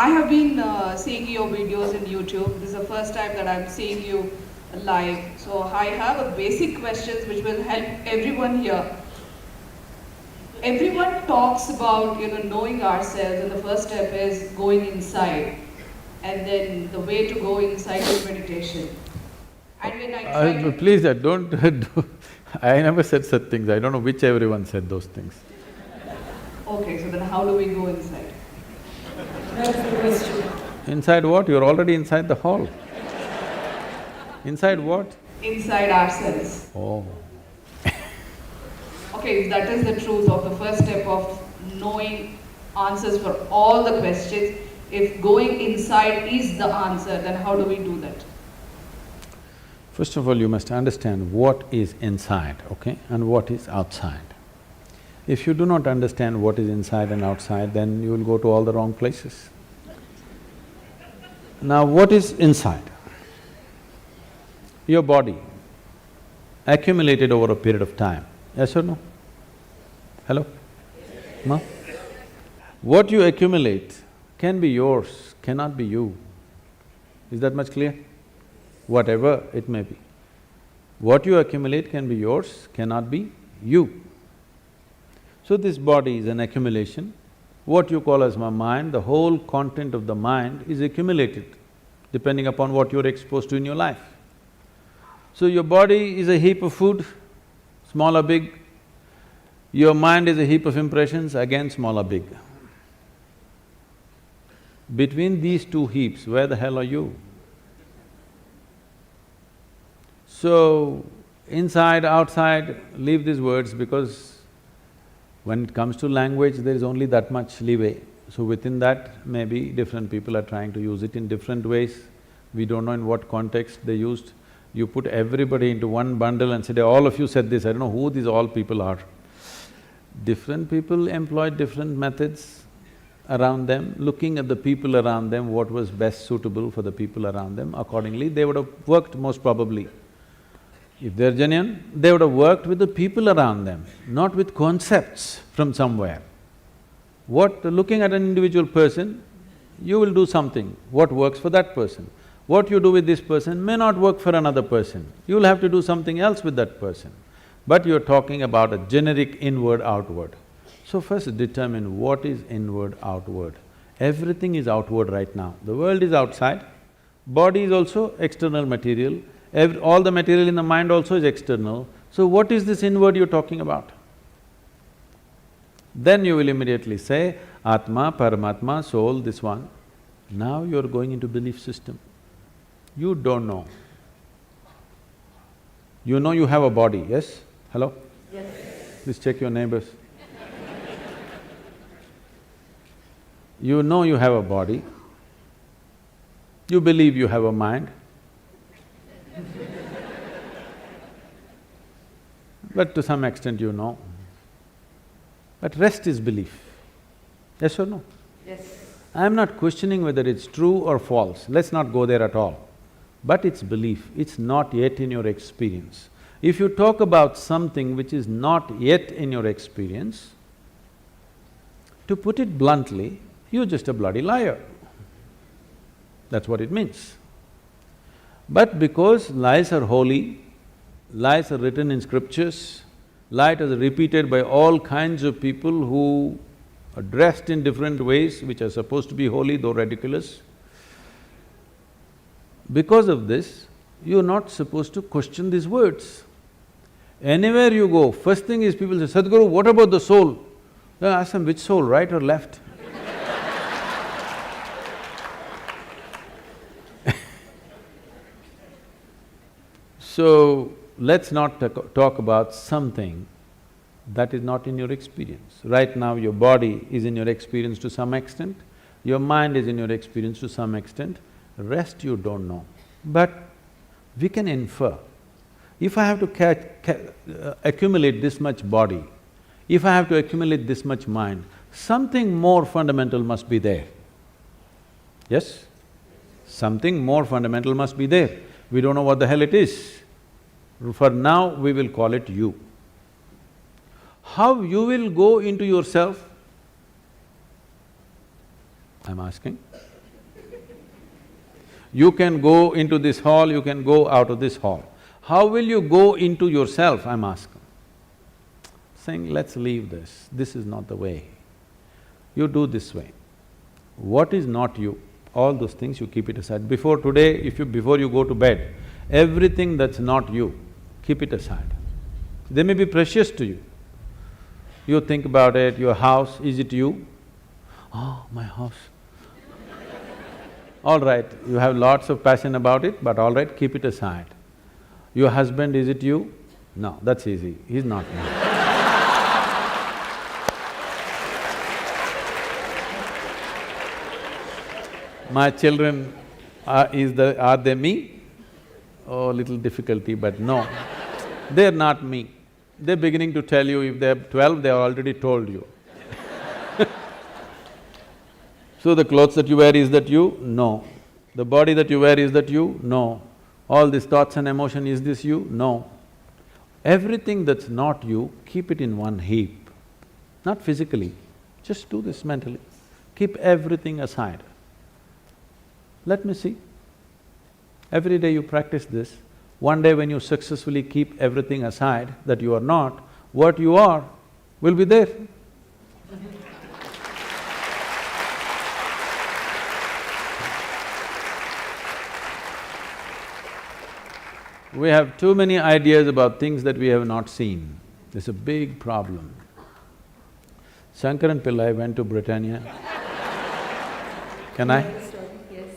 have been seeing your videos in YouTube. This is the first time that I'm seeing you live. So I have a basic questions which will help everyone here. Everyone talks about knowing ourselves, and the first step is going inside, and then the way to go inside is meditation. And when I try to… Please, don't I never said such things. I don't know which everyone said those things. Okay, so then how do we go inside? That's the question. Inside what? You're already inside the hall. Inside what? Inside ourselves. Oh. Okay, if that is the truth of the first step of knowing answers for all the questions, if going inside is the answer, then how do we do that? First of all, you must understand what is inside, okay, and what is outside. If you do not understand what is inside and outside, then you will go to all the wrong places. Now, what is inside? Your body, accumulated over a period of time, yes or no? Hello? No? What you accumulate can be yours, cannot be you. Is that much clear? Whatever it may be. What you accumulate can be yours, cannot be you. So this body is an accumulation. What you call as my mind, the whole content of the mind is accumulated depending upon what you're exposed to in your life. So your body is a heap of food, small or big. Your mind is a heap of impressions, again small or big. Between these two heaps, where the hell are you? So, inside, outside, leave these words because when it comes to language, there is only that much leeway. So within that, maybe different people are trying to use it in different ways. We don't know in what context they used. You put everybody into one bundle and said, all of you said this, I don't know who these all people are. Different people employed different methods around them, looking at the people around them, what was best suitable for the people around them, accordingly they would have worked most probably. If they're genuine, they would have worked with the people around them, not with concepts from somewhere. Looking at an individual person, you will do something, what works for that person. What you do with this person may not work for another person, you will have to do something else with that person. But you're talking about a generic inward-outward. So first determine what is inward-outward. Everything is outward right now. The world is outside, body is also external material, all the material in the mind also is external. So what is this inward you're talking about? Then you will immediately say, Atma, Paramatma, soul, this one. Now you're going into belief system. You don't know. You know you have a body, yes? Hello? Yes. Please check your neighbors. You know you have a body. You believe you have a mind. But to some extent you know. But rest is belief. Yes or no? Yes. I'm not questioning whether it's true or false, let's not go there at all. But it's belief, it's not yet in your experience. If you talk about something which is not yet in your experience, to put it bluntly, you're just a bloody liar. That's what it means. But because lies are holy, lies are written in scriptures, lies are repeated by all kinds of people who are dressed in different ways which are supposed to be holy though ridiculous. Because of this, you're not supposed to question these words. Anywhere you go, first thing is people say, Sadhguru, what about the soul? Then ask them, which soul, right or left? So, let's not talk about something that is not in your experience. Right now, your body is in your experience to some extent, your mind is in your experience to some extent, rest you don't know. But we can infer. If I have to accumulate this much body, if I have to accumulate this much mind, something more fundamental must be there. Yes? Something more fundamental must be there. We don't know what the hell it is. For now, we will call it you. How you will go into yourself? I'm asking. You can go into this hall, you can go out of this hall. How will you go into yourself, I'm asking? Saying, let's leave this, this is not the way. You do this way. What is not you, all those things you keep it aside. Before today, before you go to bed, everything that's not you, keep it aside. They may be precious to you. You think about it, your house, is it you? Oh, my house. All right, you have lots of passion about it, but all right, keep it aside. Your husband, is it you? No, that's easy, he's not me. My children, are they me? Oh, little difficulty, but no, they're not me. They're beginning to tell you, if they're 12, they have already told you. So the clothes that you wear, is that you? No. The body that you wear, is that you? No. All these thoughts and emotion, is this you? No. Everything that's not you, keep it in one heap. Not physically, just do this mentally. Keep everything aside. Let me see. Every day you practice this. One day when you successfully keep everything aside that you are not, what you are will be there. We have too many ideas about things that we have not seen. It's a big problem. Shankaran Pillai went to Britannia. Can I? Yes.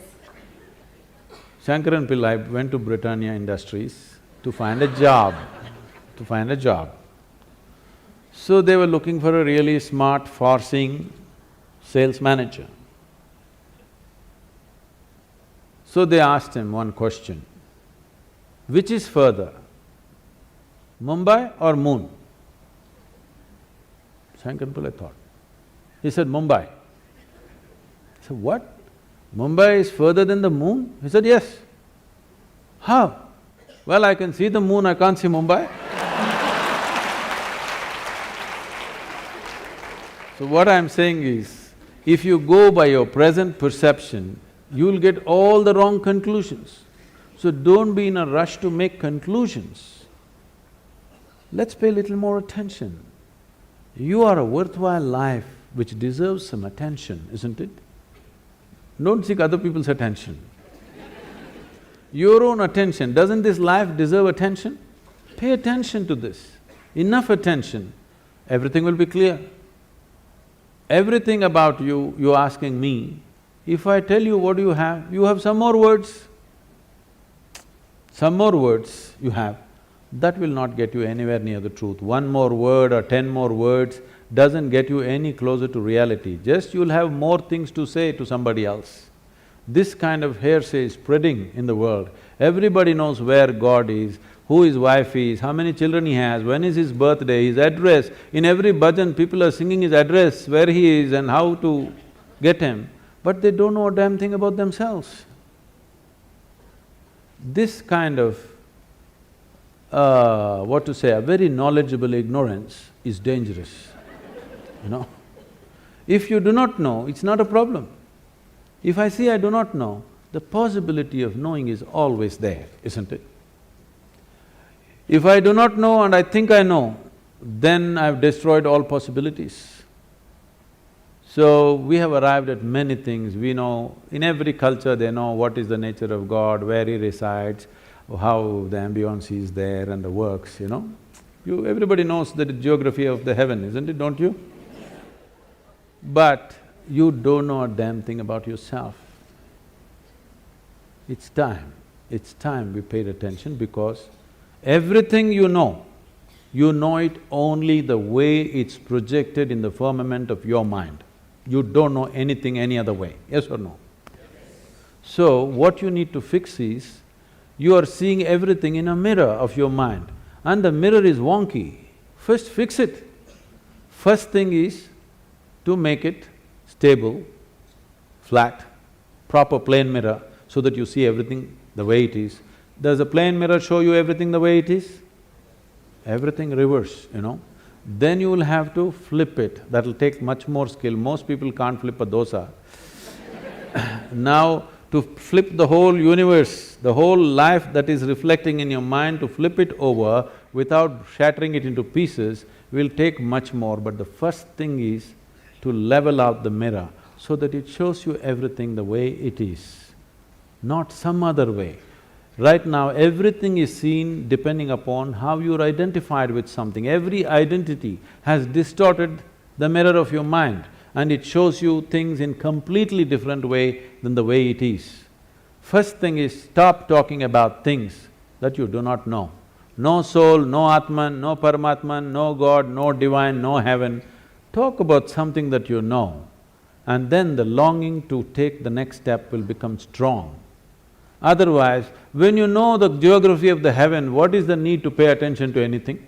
Shankaran Pillai went to Britannia Industries to find a job, So they were looking for a really smart, far-seeing sales manager. So they asked him one question, which is further, Mumbai or moon? Shankaran Pillai thought. He said, Mumbai. He said, what? Mumbai is further than the moon? He said, yes. How? Well, I can see the moon, I can't see Mumbai. So what I'm saying is, if you go by your present perception, you'll get all the wrong conclusions. So don't be in a rush to make conclusions. Let's pay a little more attention. You are a worthwhile life which deserves some attention, isn't it? Don't seek other people's attention. Your own attention, doesn't this life deserve attention? Pay attention to this, enough attention, everything will be clear. Everything about you, you're asking me, if I tell you what you have some more words. Some more words you have, that will not get you anywhere near the truth. One more word or 10 more words doesn't get you any closer to reality, just you'll have more things to say to somebody else. This kind of hearsay is spreading in the world. Everybody knows where God is, who his wife is, how many children he has, when is his birthday, his address. In every bhajan, people are singing his address, where he is and how to get him, but they don't know a damn thing about themselves. This kind of, a very knowledgeable ignorance is dangerous, you know. If you do not know, it's not a problem. If I say I do not know, the possibility of knowing is always there, isn't it? If I do not know and I think I know, then I've destroyed all possibilities. So, we have arrived at many things. We know, in every culture they know what is the nature of God, where he resides, how the ambience is there and the works, you know. Everybody knows the geography of the heaven, isn't it, don't you? But you don't know a damn thing about yourself. It's time we paid attention, because everything you know it only the way it's projected in the firmament of your mind. You don't know anything any other way, yes or no? So, what you need to fix is, you are seeing everything in a mirror of your mind, and the mirror is wonky. First fix it. First thing is to make it stable, flat, proper plane mirror, so that you see everything the way it is. Does a plane mirror show you everything the way it is? Everything reverse, you know. Then you will have to flip it, that'll take much more skill. Most people can't flip a dosa. Now, to flip the whole universe, the whole life that is reflecting in your mind, to flip it over without shattering it into pieces will take much more. But the first thing is to level out the mirror so that it shows you everything the way it is, not some other way. Right now, everything is seen depending upon how you're identified with something. Every identity has distorted the mirror of your mind and it shows you things in completely different way than the way it is. First thing is, stop talking about things that you do not know. No soul, no Atman, no Paramatman, no God, no divine, no heaven. Talk about something that you know, and then the longing to take the next step will become strong. Otherwise, when you know the geography of the heaven, what is the need to pay attention to anything?